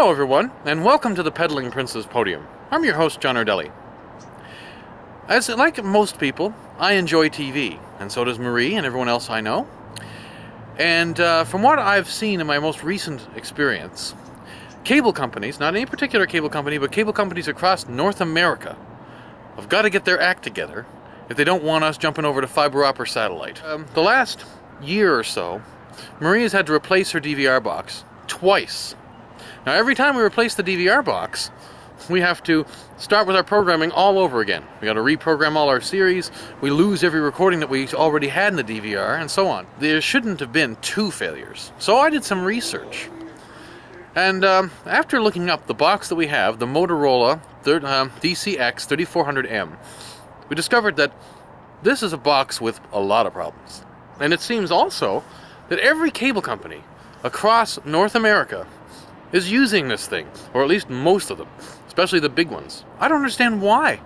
Hello everyone, and welcome to the Peddling Prince's Podium. I'm your host, John Ardelli. As like most people, I enjoy TV, and so does Marie and everyone else I know. And from what I've seen in my most recent experience, cable companies, not any particular cable company, but cable companies across North America have got to get their act together if they don't want us jumping over to fiber optic satellite. The last year or so, Marie has had to replace her DVR box twice. Now, every time we replace the DVR box, we have to start with our programming all over again. We got to reprogram all our series, we lose every recording that we already had in the DVR, and so on. There shouldn't have been two failures. So I did some research. And after looking up the box that we have, the Motorola DCX 3400M, we discovered that this is a box with a lot of problems. And it seems also that every cable company across North America is using this thing, or at least most of them, especially the big ones. I don't understand why.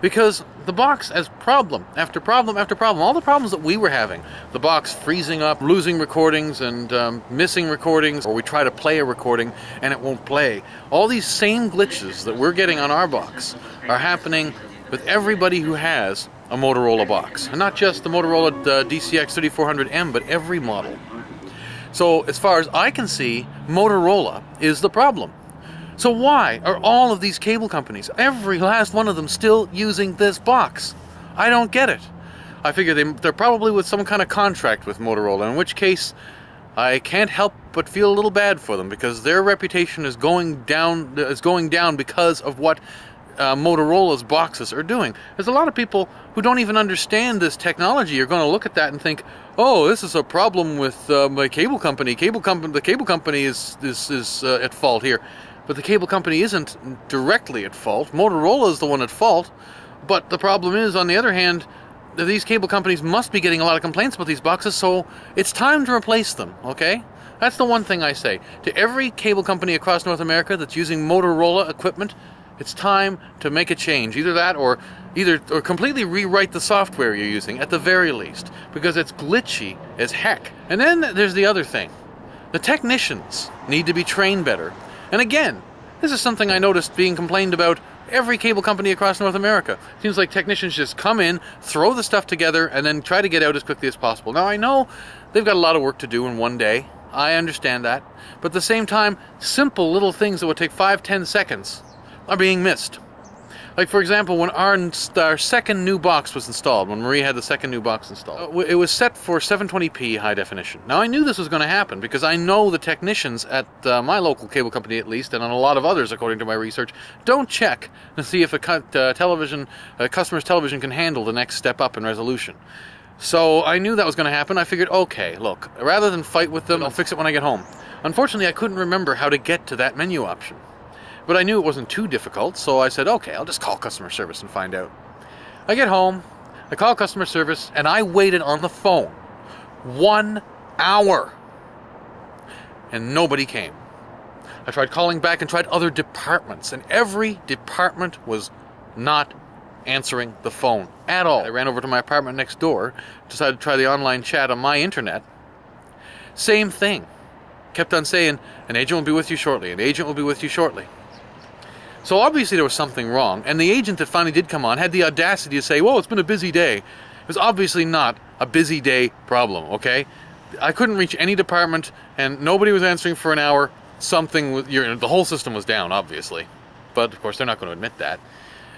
Because the box has problem after problem after problem. All the problems that we were having, the box freezing up, losing recordings and missing recordings, or we try to play a recording and it won't play. All these same glitches that we're getting on our box are happening with everybody who has a Motorola box. And not just the Motorola DCX 3400M, but every model. So, as far as I can see, Motorola is the problem. So why are all of these cable companies, every last one of them, still using this box? I don't get it. I figure they're probably with some kind of contract with Motorola, in which case I can't help but feel a little bad for them, because their reputation is going down because of what Motorola's boxes are doing. There's a lot of people who don't even understand this technology are going to look at that and think, oh, this is a problem with my cable company. The cable company is at fault here. But the cable company isn't directly at fault. Motorola is the one at fault. But the problem is, on the other hand, these cable companies must be getting a lot of complaints about these boxes, so it's time to replace them, okay? That's the one thing I say. To every cable company across North America that's using Motorola equipment, it's time to make a change. Either that or completely rewrite the software you're using, at the very least, because it's glitchy as heck. And then there's the other thing. The technicians need to be trained better. And again, this is something I noticed being complained about every cable company across North America. It seems like technicians just come in, throw the stuff together, and then try to get out as quickly as possible. Now, I know they've got a lot of work to do in one day. I understand that. But at the same time, simple little things that would take 5-10 seconds are being missed. Like, for example, when our second new box was installed, when Marie had the second new box installed, it was set for 720p high definition. Now, I knew this was going to happen because I know the technicians at my local cable company, at least, and on a lot of others, according to my research, don't check to see if a customer's television can handle the next step up in resolution. So I knew that was going to happen. I figured, okay, look, rather than fight with them, I'll fix it when I get home. Unfortunately, I couldn't remember how to get to that menu option. But I knew it wasn't too difficult, so I said, okay, I'll just call customer service and find out. I get home, I call customer service, and I waited on the phone 1 hour. And nobody came. I tried calling back and tried other departments, and every department was not answering the phone at all. I ran over to my apartment next door, decided to try the online chat on my internet. Same thing. Kept on saying, an agent will be with you shortly, an agent will be with you shortly. So obviously there was something wrong, and the agent that finally did come on had the audacity to say, well, it's been a busy day. It was obviously not a busy day problem, okay? I couldn't reach any department, and nobody was answering for an hour. The whole system was down, obviously. But, of course, they're not going to admit that.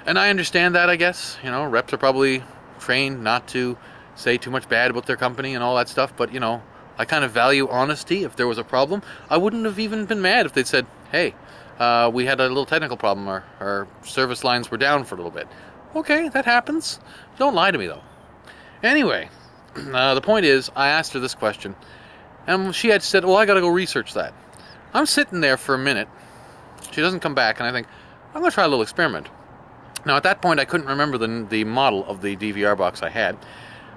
And I understand that, I guess. You know, reps are probably trained not to say too much bad about their company and all that stuff, but, you know, I kind of value honesty. If there was a problem, I wouldn't have even been mad if they'd said, hey, we had a little technical problem. Our service lines were down for a little bit. Okay, that happens. Don't lie to me, though. Anyway, the point is, I asked her this question, and she had said, well, I got to go research that. I'm sitting there for a minute. She doesn't come back, and I think, I'm going to try a little experiment. Now, at that point, I couldn't remember the model of the DVR box I had,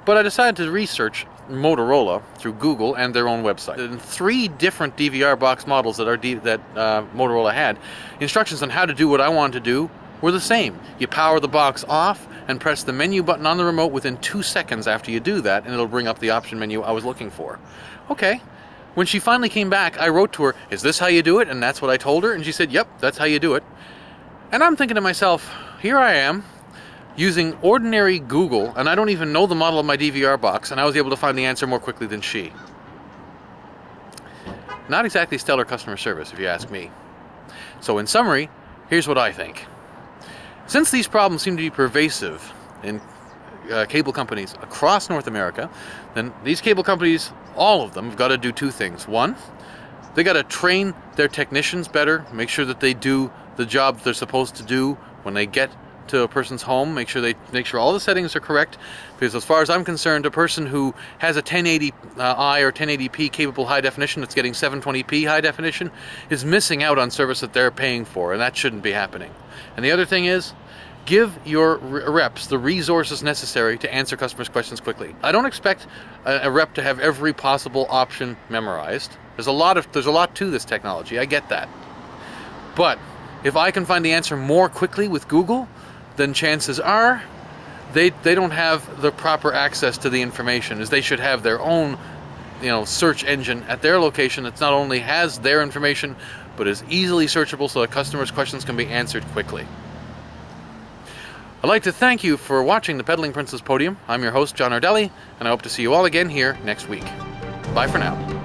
but I decided to research Motorola through Google and their own website. In 3 different DVR box models that Motorola had, instructions on how to do what I wanted to do were the same. You power the box off and press the menu button on the remote within 2 seconds after you do that, and it'll bring up the option menu I was looking for. Okay, when she finally came back, I wrote to her, "Is this how you do it?" And that's what I told her. And she said, "Yep, that's how you do it." And I'm thinking to myself, here I am, using ordinary Google, and I don't even know the model of my DVR box, and I was able to find the answer more quickly than she. Not exactly stellar customer service, if you ask me. So in summary, here's what I think. Since these problems seem to be pervasive in cable companies across North America, then these cable companies, all of them, have got to do two things. One, they got to train their technicians better, make sure that they do the job they're supposed to do when they get to a person's home, make sure all the settings are correct, because as far as I'm concerned, a person who has a 1080i or 1080p capable high definition that's getting 720p high definition is missing out on service that they're paying for, and that shouldn't be happening. And the other thing is, give your reps the resources necessary to answer customers' questions quickly. I don't expect a rep to have every possible option memorized. There's a lot to this technology, I get that. But if I can find the answer more quickly with Google, then chances are they don't have the proper access to the information, as they should have their own search engine at their location that not only has their information, but is easily searchable so that customers' questions can be answered quickly. I'd like to thank you for watching the Peddling Princess Podium. I'm your host, John Ardelli, and I hope to see you all again here next week. Bye for now.